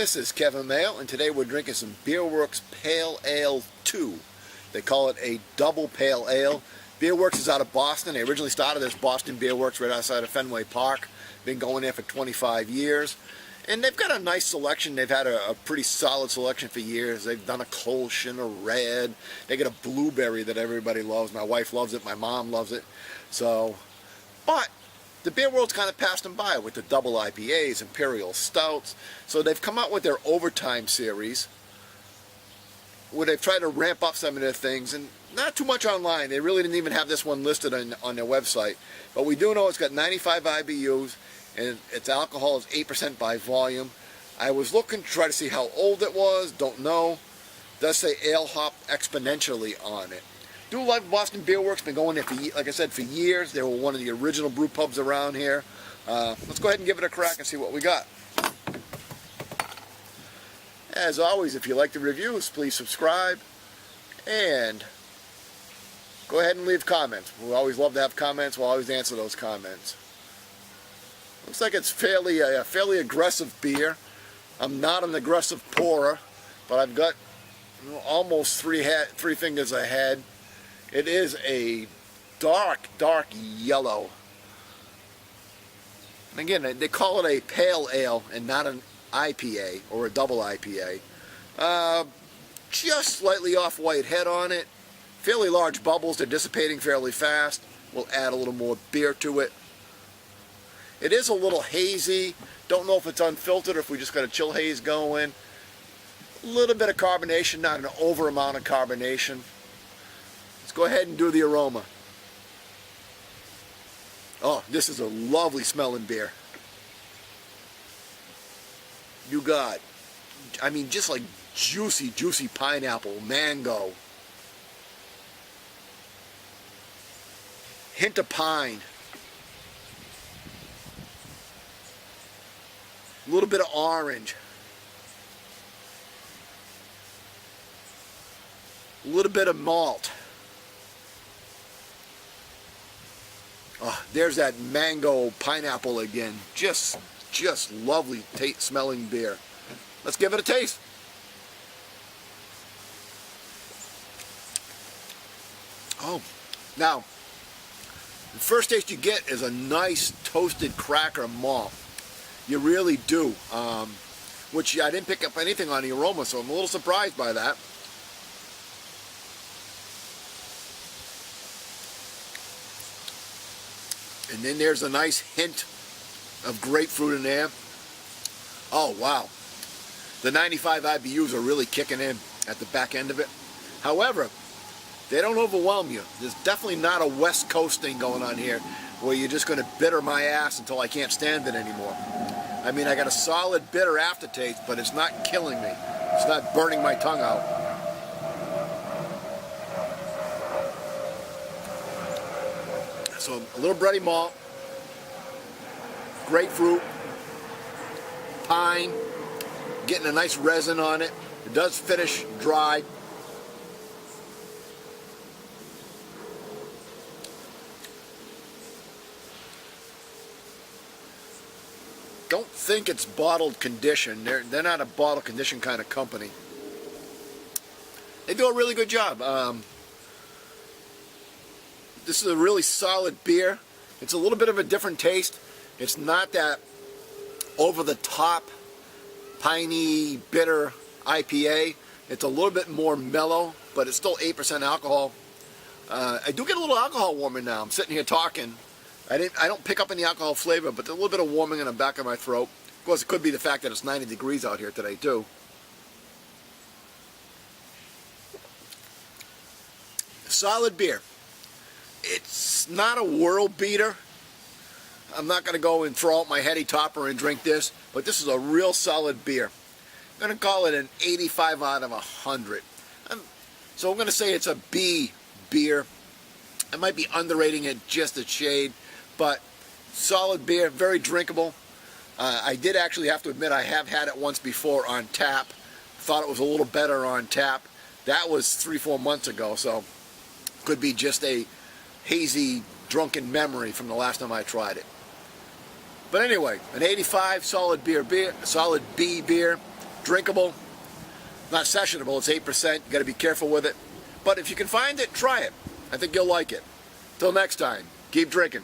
This is Kevin Mayo, and today we're drinking some Beerworks Pale2. They call it a double pale ale. Beerworks is out of Boston. They originally started as Boston Beerworks right outside of Fenway Park. Been going there for 25 years. And they've got a nice selection. They've had a pretty solid selection for years. They've done a Kolsch and a red. They get a blueberry that everybody loves. My wife loves it. My mom loves it. But the beer world's kind of passed them by with the double IPAs, Imperial Stouts. So they've come out with their Overtime series, where they've tried to ramp up some of their things, and not too much online. They really didn't even have this one listed on their website. But we do know it's got 95 IBUs, and its alcohol is 8% by volume. I was looking to try to see how old it was, don't know. It does say ale hop exponentially on it. Do like Boston Beerworks, been going there for, like I said, for years. They were one of the original brew pubs around here. Let's go ahead and give it a crack and see what we got. As always, if you like the reviews, please subscribe and go ahead and leave comments. We always love to have comments. We'll always answer those comments. Looks like it's a fairly aggressive beer. I'm not an aggressive pourer, but I've got almost three fingers ahead. It is a dark yellow. And again, they call it a pale ale and not an IPA or a double IPA. Just slightly off-white head on it. Fairly large bubbles. They're dissipating fairly fast. We'll add a little more beer to it. It is a little hazy. Don't know if it's unfiltered or if we just got a chill haze going. A little bit of carbonation, not an over amount of carbonation. Let's go ahead and do the aroma. Oh, this is a lovely smelling beer. You got, I mean, just like juicy pineapple, mango. Hint of pine. A little bit of orange. A little bit of malt. Oh, there's that mango pineapple again. Just lovely smelling beer. Let's give it a taste. Oh, now the first taste you get is a nice toasted cracker malt. You really do. Which I didn't pick up anything on the aroma, so I'm a little surprised by that. And then there's a nice hint of grapefruit in there. Oh, wow. The 95 IBUs are really kicking in at the back end of it. However, they don't overwhelm you. There's definitely not a West Coast thing going on here where you're just going to bitter my ass until I can't stand it anymore. I mean, I got a solid bitter aftertaste, but it's not killing me. It's not burning my tongue out. So a little bready malt, grapefruit, pine, getting a nice resin on it. It does finish dry. Don't think it's bottled condition. They're not a bottle condition kind of company. They do a really good job. This is a really solid beer. It's a little bit of a different taste. It's not that over-the-top, piney, bitter IPA. It's a little bit more mellow, but it's still 8% alcohol. I do get a little alcohol warming now. I'm sitting here talking. I don't pick up any alcohol flavor, but there's a little bit of warming in the back of my throat. Of course, it could be the fact that it's 90 degrees out here today, too. Solid beer. It's not a world beater. I'm not going to go and throw out my heady topper and drink this, but this is a real solid beer. I'm going to call it an 85 out of 100. So I'm going to say it's a B beer. I might be underrating it just a shade, but solid beer, very drinkable. I did actually have to admit I have had it once before on tap. Thought it was a little better on tap. That was 3-4 months ago, so could be just a hazy, drunken memory from the last time I tried it. But anyway, an 85 solid B beer, drinkable, not sessionable. It's 8%. You got to be careful with it. But if you can find it, try it. I think you'll like it. Till next time, keep drinking.